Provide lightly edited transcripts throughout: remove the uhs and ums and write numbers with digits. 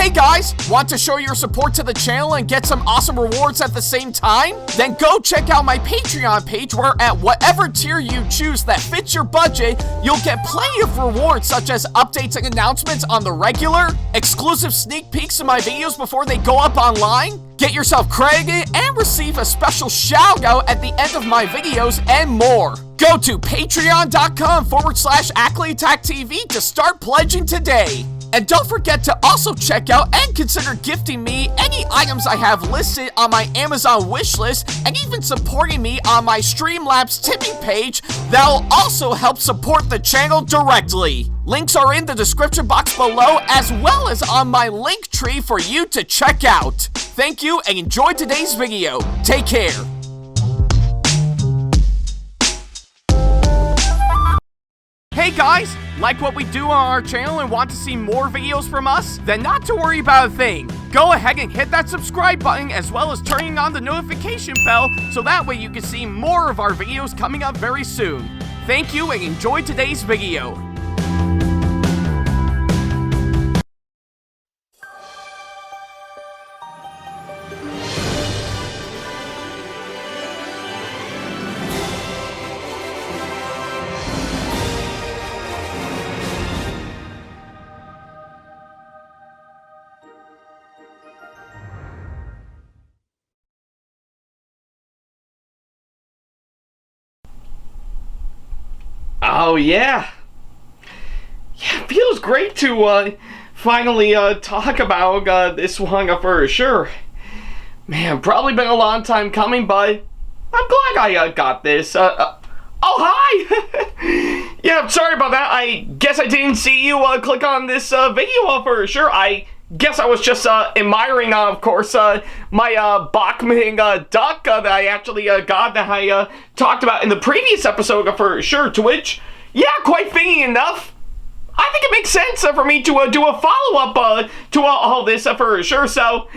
Hey guys, want to show your support to the channel and get some awesome rewards at the same time? Then go check out my Patreon page where at whatever tier you choose that fits your budget, you'll get plenty of rewards such as updates and announcements on the regular, exclusive sneak peeks of my videos before they go up online, get yourself credited, and receive a special shout out at the end of my videos and more. Go to patreon.com/AckleyAttack427TheThomasFan1 to start pledging today. And don't forget to also check out and consider gifting me any items I have listed on my Amazon wishlist and even supporting me on my Streamlabs tipping page that'll also help support the channel directly. Links are in the description box below as well as on my link tree for you to check out. Thank you and enjoy today's video. Take care. Hey guys, like what we do on our channel and want to see more videos from us? Then not to worry about a thing. Go ahead and hit that subscribe button as well as turning on the notification bell so that way you can see more of our videos coming up very soon. Thank you and enjoy today's video. Oh yeah, it feels great to finally talk about this one for sure. Man, probably been a long time coming, but I'm glad I got this. Oh hi! Yeah, I'm sorry about that. I guess I didn't see you click on this video for sure. I guess I was just admiring, of course, my Bachmann Duck that I actually got that I talked about in the previous episode for sure, to which, yeah, quite fitting enough, I think it makes sense for me to do a follow-up to all this for sure, so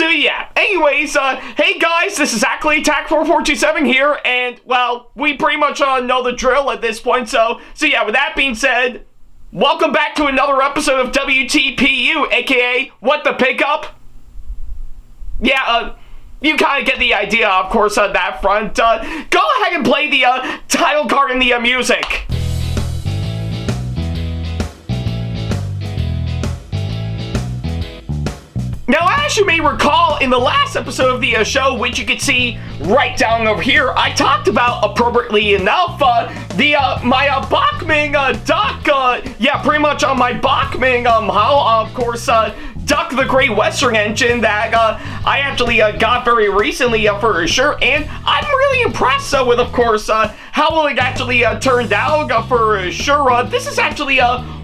yeah. Anyways, hey guys, this is AckleyAttack4427 here, and, well, we pretty much know the drill at this point, so yeah, with that being said, welcome back to another episode of WTPU, aka What the Pickup? Yeah, you kind of get the idea, of course, on that front. Go ahead and play the title card and the music. Now, as you may recall, in the last episode of the show, which you can see right down over here, I talked about, appropriately enough, my Bachmann Duck, yeah, pretty much on my Bachmann, of course, Duck the Great Western engine that I actually got very recently for sure, and I'm really impressed with, of course, how well it actually turned out for sure. This is actually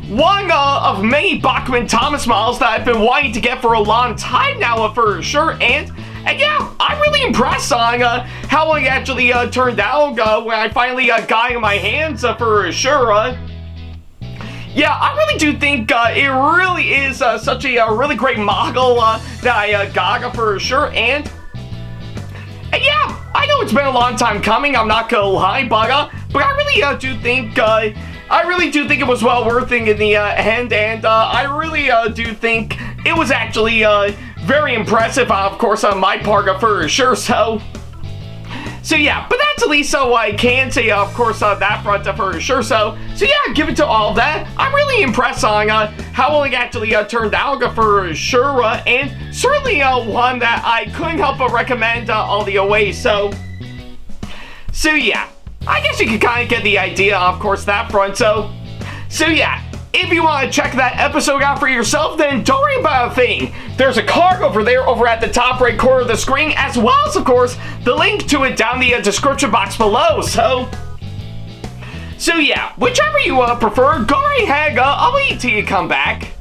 one of many Bachmann Thomas models that I've been wanting to get for a long time now for sure, and yeah, I'm really impressed on how well it actually turned out when I finally got it in my hands for sure. Yeah, I really do think it really is such a really great model that I got for sure, and yeah, I know it's been a long time coming, I'm not gonna lie, but I really do think it was well worth it in the end, and I really do think it was actually very impressive, of course, on my part for sure, so yeah, but that's at least so I can say, of course, that front for sure, so yeah, give it to all that. I'm really impressed on how well it actually turned out for sure, and certainly one that I couldn't help but recommend all the way, so yeah. I guess you can kind of get the idea, of course, that front, so yeah. If you want to check that episode out for yourself, then don't worry about a thing. There's a card over there over at the top right corner of the screen, as well as, of course, the link to it down the description box below, so yeah. Whichever you prefer, go right ahead, I'll wait till you come back.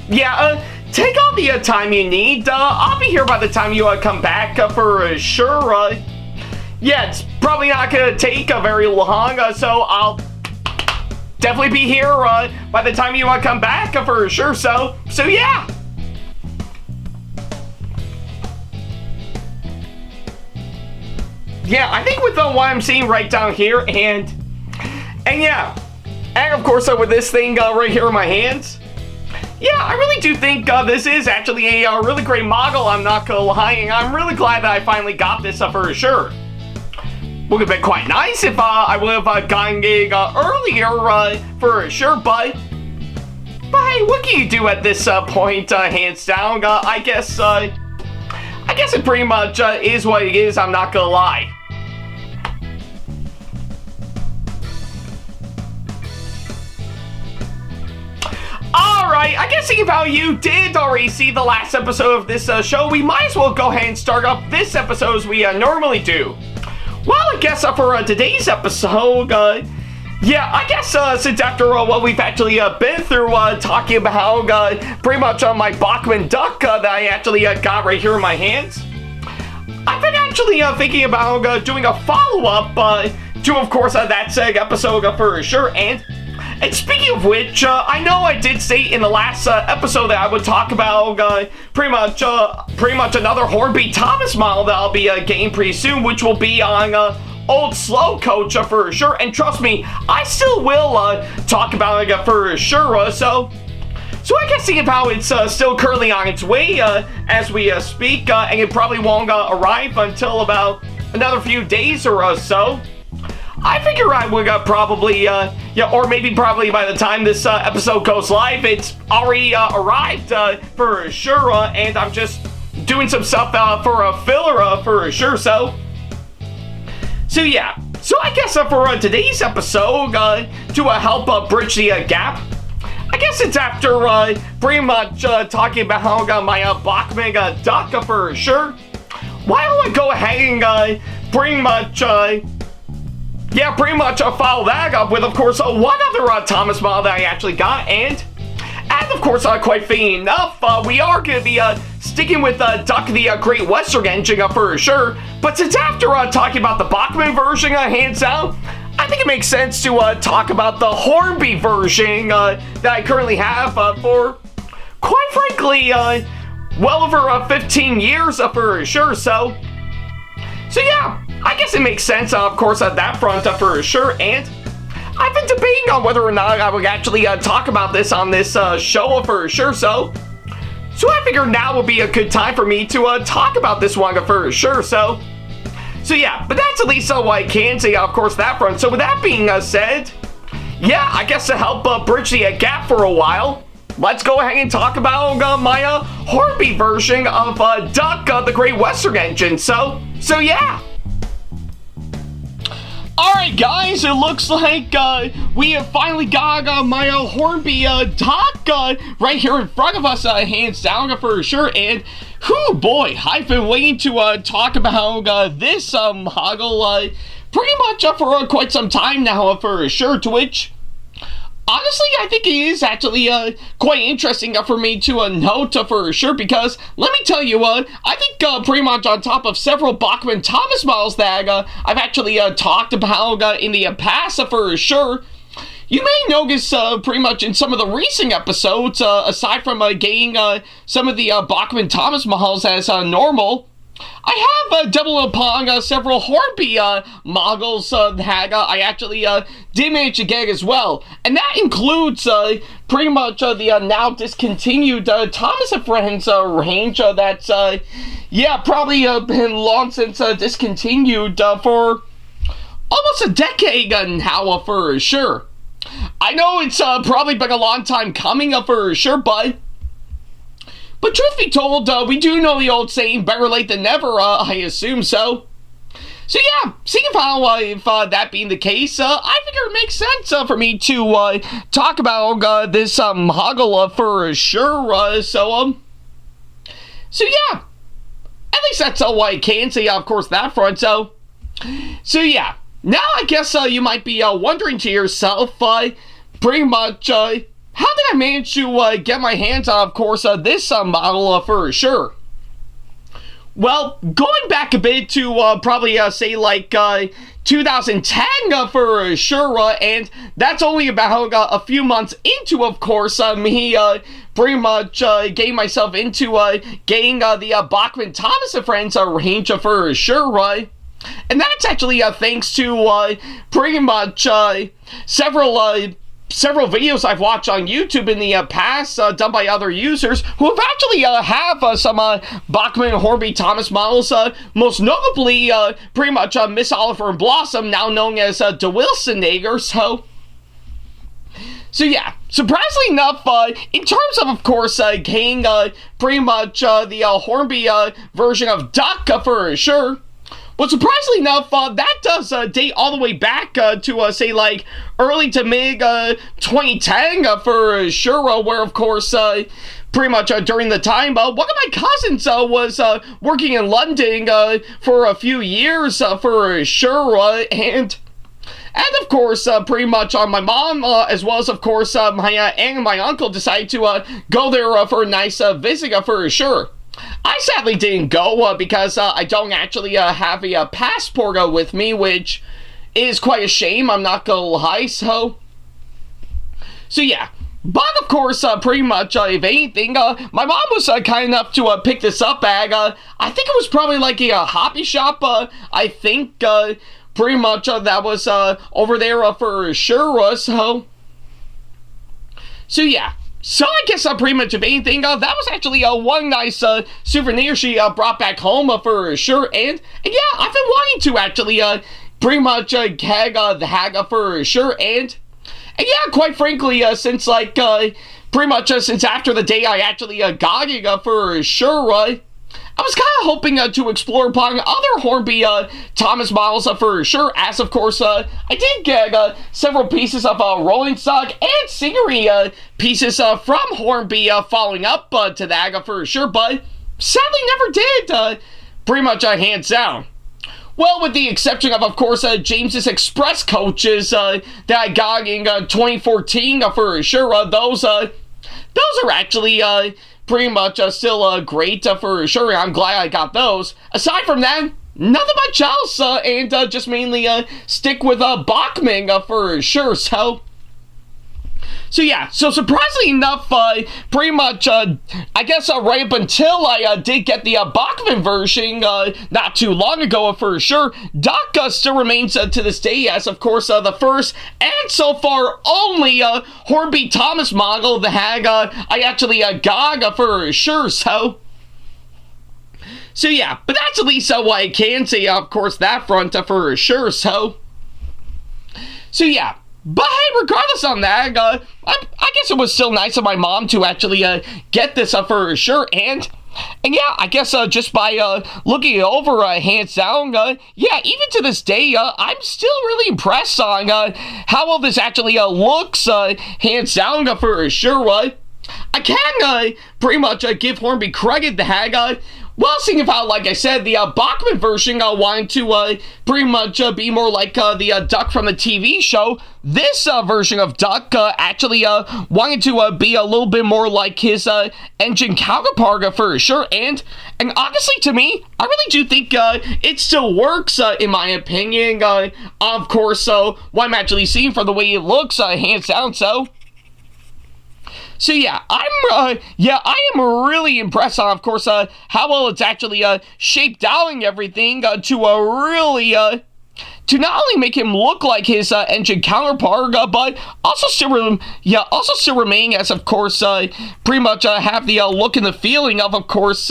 Yeah, take all the time you need. I'll be here by the time you come back for sure. Yeah, it's probably not gonna take very long, so I'll definitely be here by the time you come back for sure. So yeah. Yeah, I think with what I'm seeing right down here, and yeah, And of course, with this thing right here in my hands, yeah, I really do think this is actually a really great model, I'm not gonna lie, and I'm really glad that I finally got this for sure. Would have been quite nice if I would have gotten it earlier for sure, but hey, what can you do at this point, hands down? I guess it pretty much is what it is, I'm not gonna lie. Alright, I guess seeing how you did already see the last episode of this show, we might as well go ahead and start up this episode as we normally do. Well, I guess for today's episode, yeah, I guess since after what we've actually been through talking about pretty much my Bachmann Duck that I actually got right here in my hands, I've been actually thinking about doing a follow-up to, of course, that said episode for sure, and speaking of which, I know I did say in the last episode that I would talk about pretty much another Hornby Thomas model that I'll be getting pretty soon, which will be on Old Slow Coach for sure. And trust me, I still will talk about it for sure. So I guess seeing how it's still currently on its way as we speak, and it probably won't arrive until about another few days or so. I figure I would probably, yeah, or maybe probably by the time this episode goes live, it's already arrived for sure, and I'm just doing some stuff for a filler for sure, so yeah. So I guess for today's episode, to help bridge the gap, I guess it's after pretty much talking about how my Bachmann Duck for sure. Why don't I go ahead and pretty much follow that up with, of course, one other Thomas model that I actually got, and of course, quite fitting enough, we are going to be sticking with Duck the Great Western engine for sure, but since after talking about the Bachmann version, hands down, I think it makes sense to talk about the Hornby version that I currently have for, quite frankly, well over 15 years for sure, so yeah. I guess it makes sense, of course, on that front for sure, and I've been debating on whether or not I would actually talk about this on this show for sure, so I figured now would be a good time for me to talk about this one for sure, so yeah, but that's at least what I can say, of course, that front. So with that being said, yeah, I guess to help bridge the gap for a while, let's go ahead and talk about my Hornby version of Duck, the Great Western engine, so yeah. Alright guys, it looks like we have finally got my Hornby Duck right here in front of us, hands down for sure, and whoo boy, I've been waiting to talk about this model pretty much for quite some time now for sure, to which honestly, I think it is actually quite interesting for me to note for sure, because let me tell you, I think pretty much on top of several Bachmann Thomas models that I've actually talked about in the past for sure, you may notice pretty much in some of the recent episodes, aside from getting some of the Bachmann Thomas models as normal, I have doubled upon several Hornby models that I actually did manage to get as well. And that includes pretty much the now discontinued Thomas & Friends range that's, yeah, probably been long since discontinued for almost a decade now for sure. I know it's probably been a long time coming for sure, but truth be told, we do know the old saying, better late than never, I assume so. So yeah, seeing how, if that being the case, I figure it makes sense for me to talk about this model for sure, so yeah. At least that's all I can say, of course, that front, so yeah. Now I guess you might be wondering to yourself, pretty much, how did I manage to get my hands on, of course, this model for sure? Well, going back a bit to probably say like 2010 for sure, and that's only about a few months into, of course, me pretty much getting myself into getting the Bachmann Thomas & Friends range for sure, and that's actually thanks to pretty much several several videos I've watched on YouTube in the past done by other users who have actually have some Bachmann and Hornby Thomas models, most notably pretty much Miss Oliver and Blossom, now known as DeWilson-Nager. So yeah, surprisingly enough, in terms of course, getting pretty much the Hornby version of Duck for sure. Well, surprisingly enough, that does date all the way back to, say, like, early to mid 2010 for sure, where, of course, pretty much during the time, one of my cousins was working in London for a few years for sure, and of course, pretty much my mom, as well as, of course, my aunt and my uncle decided to go there for a nice visit for sure. I sadly didn't go because I don't actually have a passport with me, which is quite a shame, I'm not gonna lie, so yeah. But of course, pretty much, if anything, my mom was kind enough to pick this up at, I think it was probably like a hobby shop, I think, pretty much that was over there for sure, so yeah. So I guess pretty much, if anything, that was actually one nice souvenir she brought back home for sure. And yeah, I've been wanting to actually pretty much get the hag for sure. And yeah, quite frankly, since like pretty much since after the day I actually got it for sure, I was kind of hoping to explore upon other Hornby Thomas models for sure, as of course I did get several pieces of rolling stock and scenery pieces from Hornby following up to that for sure, but sadly never did, pretty much hands down. Well, with the exception of course, James's Express coaches that I got in 2014 for sure, those are actually pretty much still great for sure. I'm glad I got those. Aside from that, nothing much else, and just mainly stick with Bachmann for sure. So yeah, so surprisingly enough, pretty much, I guess right up until I did get the Bachmann version not too long ago for sure, Duck still remains to this day as, of course, the first and so far only Hornby Thomas model the hag I actually got for sure, so yeah, but that's at least what I can say, of course, that front for sure, so yeah. But hey, regardless on that, I guess it was still nice of my mom to actually get this for sure, and yeah, I guess just by looking it over, hands down, yeah, even to this day, I'm still really impressed on how well this actually looks, hands down for sure. I can pretty much give Hornby credit the hag. Well, seeing about, like I said, the Bachmann version wanted to pretty much be more like the Duck from the TV show, this version of Duck actually wanted to be a little bit more like his engine counterpart for sure, and honestly, to me, I really do think it still works, in my opinion, of course, what I'm actually seeing from the way it looks, hands down, So yeah, I am really impressed on, of course, how well it's actually shaped out and everything to really to not only make him look like his engine counterpart, but also still remain as, of course, pretty much have the look and the feeling of course,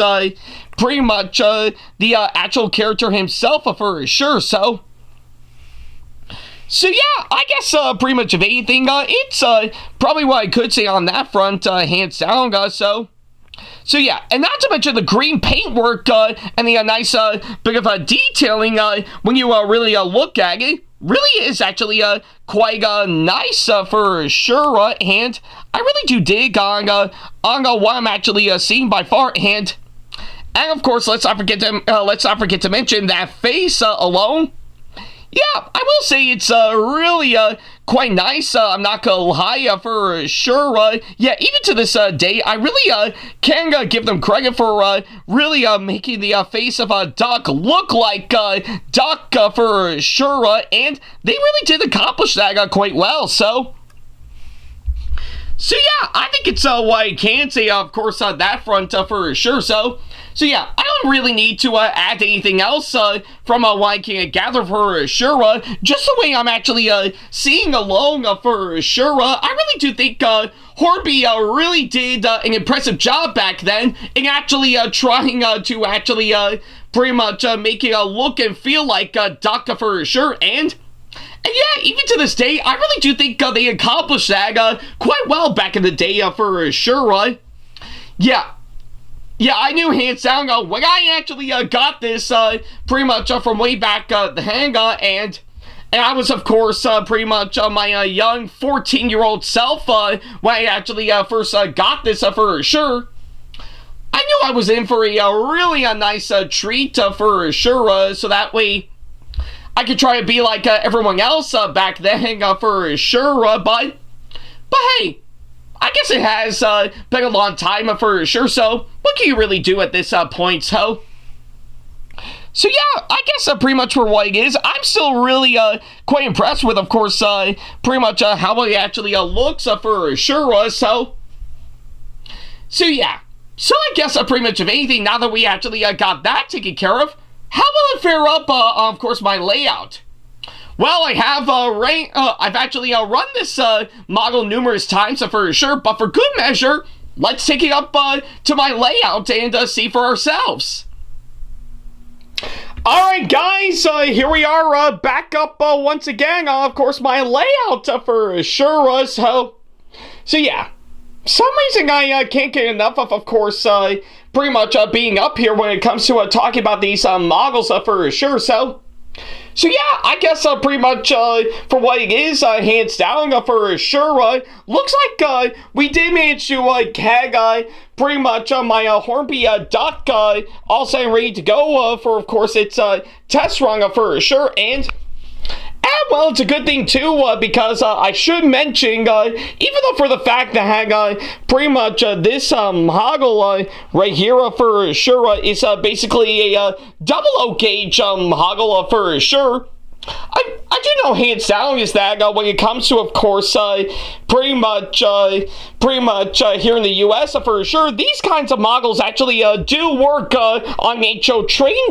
pretty much the actual character himself for sure. So yeah, I guess pretty much of anything, it's probably what I could say on that front, hands down, so yeah, and not to mention the green paintwork and the nice bit of detailing when you really look at it, really is actually quite nice for sure, and I really do dig on what I'm actually seeing by far, and of course, let's not forget to mention that face alone. Yeah, I will say it's really quite nice, I'm not gonna lie, for sure. Yeah, even to this day, I really can give them credit for really making the face of Duck look like Duck for sure, and they really did accomplish that quite well, so yeah, I think it's what I can say, of course, that front for sure, so So yeah, I don't really need to add anything else from what I can gather for sure. Just the way I'm actually seeing along for sure. I really do think Hornby really did an impressive job back then in actually trying to actually pretty much make it look and feel like Duck for sure. And yeah, even to this day, I really do think they accomplished that quite well back in the day for sure. Yeah, I knew hands down when I actually got this pretty much from way back the hang and I was, of course, pretty much my young 14-year-old self when I actually first got this for sure. I knew I was in for a really nice treat for sure, so that way I could try to be like everyone else back then for sure, but hey, I guess it has been a long time for sure, so what can you really do at this point, so? So yeah, I guess pretty much for what it is, I'm still really quite impressed with, of course, pretty much how it actually looks for sure, so yeah. So I guess pretty much of anything, now that we actually got that taken care of, how will it fare up, of course, my layout? Well, I have I've actually run this model numerous times for sure, but for good measure, let's take it up to my layout and see for ourselves. Alright guys, here we are back up once again, of course my layout for sure, so yeah. Some reason I can't get enough of course, pretty much being up here when it comes to talking about these models for sure, so yeah, I guess pretty much for what it is, hands down for sure, looks like we did manage to gag pretty much my Hornby Duck all set and ready to go for, of course, its test run for sure, and well, it's a good thing too, because I should mention, even though for the fact that pretty much this hoggle right here for sure is basically a 00 gauge hoggle for sure, I do know hands down is that when it comes to, of course, pretty much here in the U.S. For sure, these kinds of models actually do work on HO train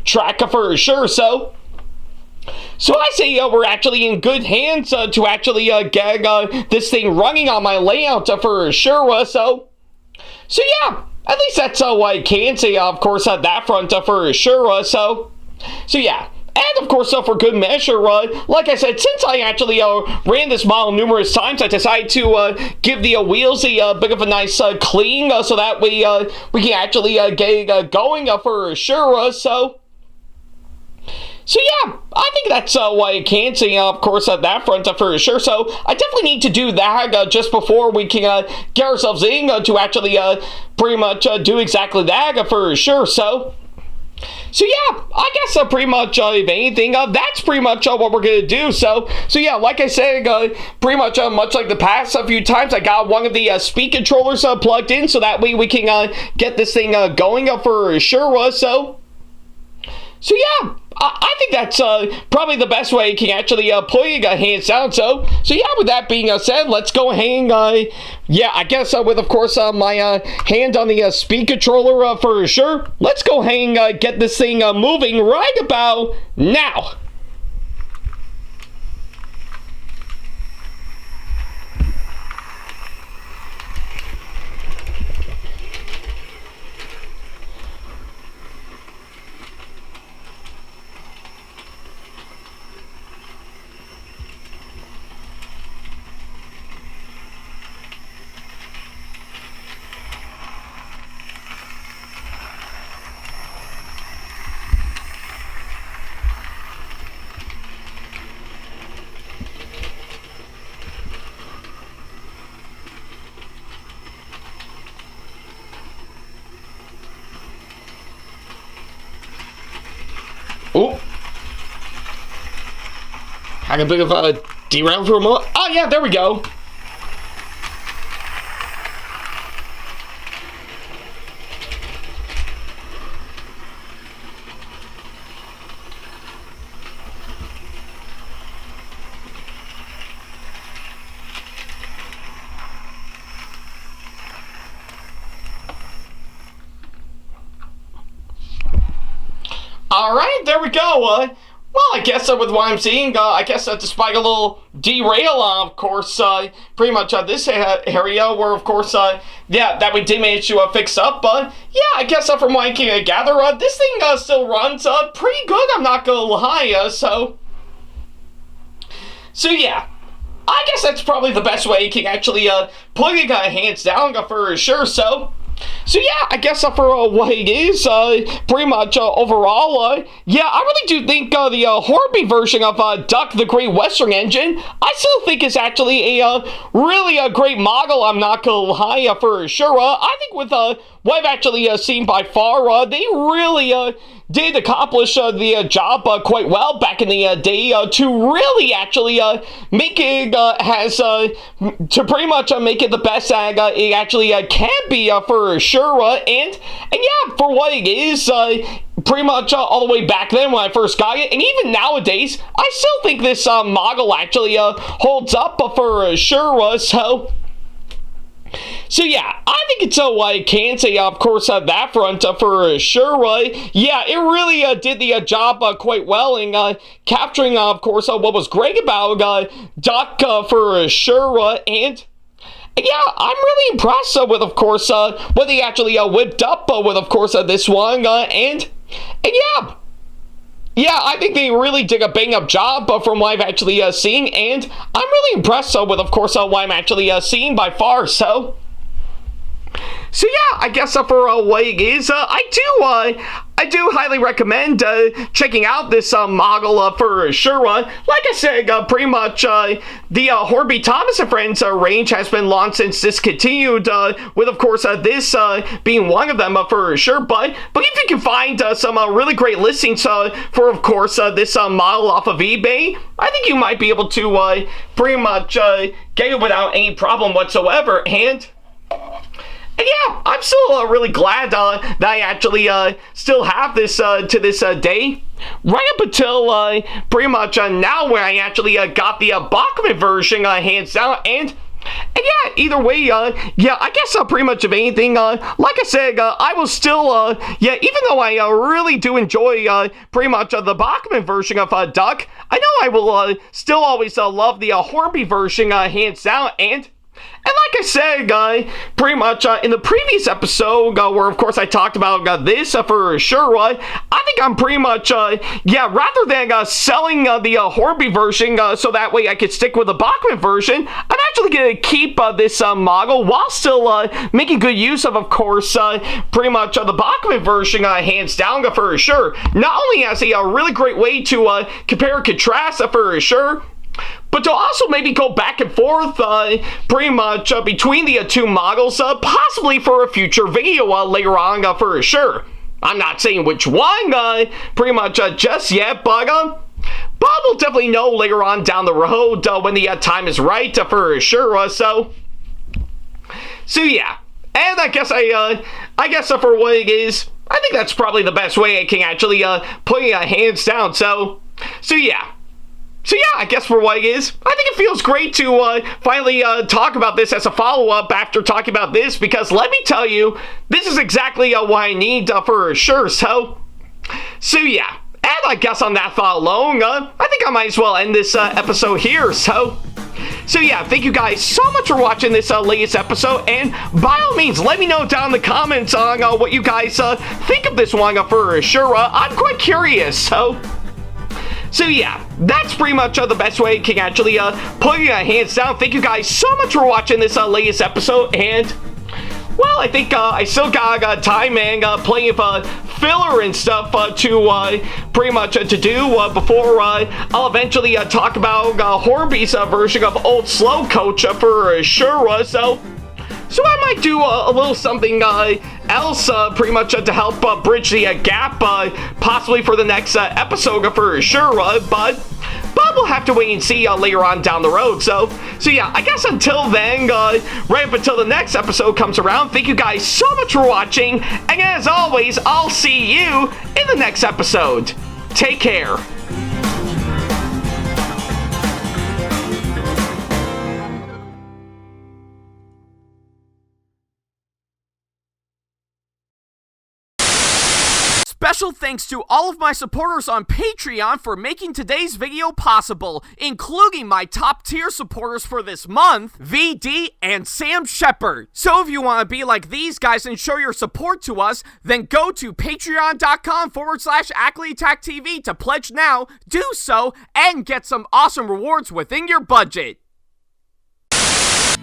track for sure, so I say we're actually in good hands to actually get this thing running on my layout for sure, so yeah, at least that's what I can say, of course, at that front for sure, so yeah. And of course, for good measure, like I said, since I actually ran this model numerous times, I decided to give the wheels a bit of a nice clean, so that way we can actually get it going for sure, so yeah, I think that's what I can say, of course, at that front for sure. So I definitely need to do that just before we can get ourselves in to actually pretty much do exactly that for sure. So yeah, I guess pretty much if anything, that's pretty much what we're gonna do. So yeah, like I said, pretty much like the past few times, I got one of the speed controllers plugged in, so that way we can get this thing going for sure. So yeah, I think that's probably the best way you can actually put it hands down. So yeah, with that being said, let's go hang, yeah, I guess with, of course, my hand on the speed controller for sure. Let's go hang, get this thing moving right about now. Oh, had a bit of a derail for a moment. Oh yeah, there we go. All right, there we go. Well, I guess with what I'm seeing, I guess despite a little derail, of course, pretty much this area where, of course, yeah, that we did manage to fix up. Yeah, I guess from what I can gather, this thing still runs pretty good, I'm not gonna lie. So yeah. I guess that's probably the best way you can actually put it hands down for sure. So yeah, I guess for what it is, pretty much overall, yeah, I really do think the Hornby version of Duck, the Great Western Engine, I still think is actually a really a great model, I'm not gonna lie, for sure. I think with what I've actually seen by far, they really did accomplish the job quite well back in the day to really actually make it to pretty much make it the best that it actually can be for sure. And yeah, for what it is, pretty much all the way back then when I first got it, and even nowadays, I still think this model actually holds up for sure. So yeah, I think it's what I can say, of course, that front for sure. Yeah, it really did the job quite well in capturing, of course, what was great about Duck for sure. And yeah, I'm really impressed with, of course, what they actually whipped up with, of course, this one. And yeah. Yeah, I think they really did a bang-up job from what I've actually seen, and I'm really impressed with, of course, what I'm actually seeing by far. So yeah, I guess for what it is, I do highly recommend checking out this model for sure. Like I said, pretty much the Hornby Thomas and Friends range has been long since discontinued, with of course this being one of them for sure. But if you can find some really great listings for of course this model off of eBay, I think you might be able to pretty much get it without any problem whatsoever. And yeah, I'm still really glad that I actually still have this to this day. Right up until pretty much now when I actually got the Bachmann version hands down. And yeah, either way, yeah, I guess pretty much of anything, like I said, I will still, yeah, even though I really do enjoy pretty much the Bachmann version of Duck, I know I will still always love the Hornby version hands down. And like I said, pretty much in the previous episode, where of course I talked about this for sure, I think I'm pretty much, yeah, rather than selling the Hornby version so that way I could stick with the Bachmann version, I'm actually going to keep this model while still making good use of course, pretty much the Bachmann version hands down for sure. Not only as a really great way to compare and contrast for sure, but to also maybe go back and forth pretty much between the two models, possibly for a future video later on for sure. I'm not saying which one pretty much just yet, but we'll definitely know later on down the road when the time is right for sure. So yeah, and I guess for what it is, I think that's probably the best way I can actually put it hands down. So yeah. So yeah, I guess for what it is, I think it feels great to finally talk about this as a follow-up after talking about this, because let me tell you, this is exactly what I need for sure. So yeah, and I guess on that thought alone, I think I might as well end this episode here. So yeah, thank you guys so much for watching this latest episode, and by all means, let me know down in the comments on what you guys think of this one for sure. I'm quite curious. So yeah, that's pretty much the best way you can actually put your hands down. Thank you guys so much for watching this latest episode, and well, I think I still got time and plenty of filler and stuff to pretty much to do before I'll eventually talk about Hornby's version of Old Slow Coach for sure. So I might do a little something else pretty much to help bridge the gap possibly for the next episode for sure, but we'll have to wait and see later on down the road. So yeah, I guess until then, right up until the next episode comes around, thank you guys so much for watching, and as always, I'll see you in the next episode. Take care. Special thanks to all of my supporters on Patreon for making today's video possible, including my top tier supporters for this month, VD and Sam Shepard. So if you want to be like these guys and show your support to us, then go to patreon.com/AckleyAttack to pledge now, do so, and get some awesome rewards within your budget.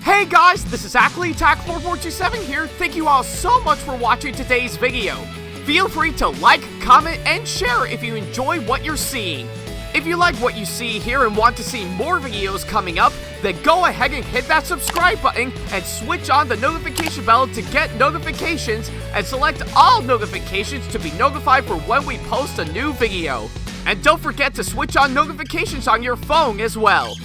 Hey guys, this is SamAttack4427 here. Thank you all so much for watching today's video. Feel free to like, comment, and share if you enjoy what you're seeing. If you like what you see here and want to see more videos coming up, then go ahead and hit that subscribe button and switch on the notification bell to get notifications and select all notifications to be notified for when we post a new video. And don't forget to switch on notifications on your phone as well.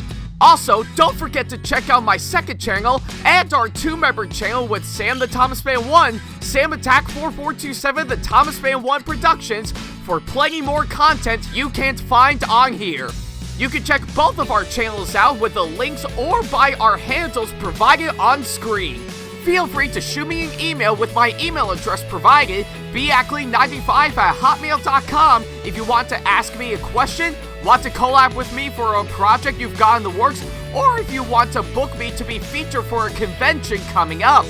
Also, don't forget to check out my second channel and our 2-member channel with Sam the Thomas Fan 1, SamAttack4427TheThomasFan1 Productions for plenty more content you can't find on here. You can check both of our channels out with the links or by our handles provided on screen. Feel free to shoot me an email with my email address provided, backley95@hotmail.com, if you want to ask me a question, want to collab with me for a project you've got in the works, or if you want to book me to be featured for a convention coming up.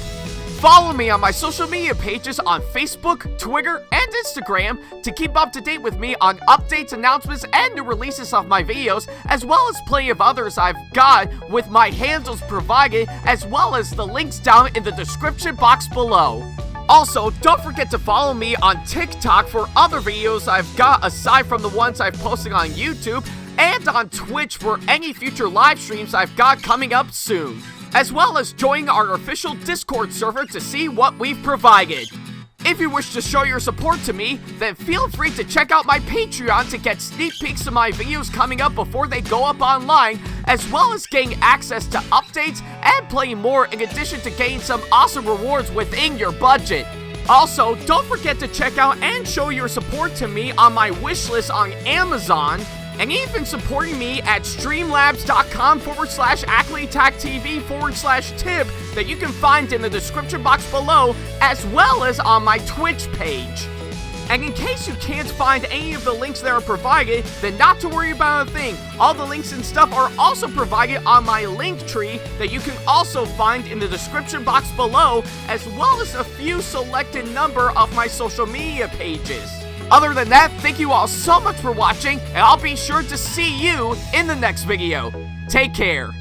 Follow me on my social media pages on Facebook, Twitter, and Instagram to keep up to date with me on updates, announcements, and new releases of my videos, as well as plenty of others I've got with my handles provided, as well as the links down in the description box below. Also, don't forget to follow me on TikTok for other videos I've got aside from the ones I've posted on YouTube, and on Twitch for any future live streams I've got coming up soon, as well as join our official Discord server to see what we've provided. If you wish to show your support to me, then feel free to check out my Patreon to get sneak peeks of my videos coming up before they go up online, as well as getting access to updates and plenty more in addition to getting some awesome rewards within your budget. Also, don't forget to check out and show your support to me on my wishlist on Amazon, and even supporting me at streamlabs.com/AckleyAttack4/tip that you can find in the description box below, as well as on my Twitch page. And in case you can't find any of the links that are provided, then not to worry about a thing. All the links and stuff are also provided on my link tree that you can also find in the description box below, as well as a few selected number of my social media pages. Other than that, thank you all so much for watching, and I'll be sure to see you in the next video. Take care.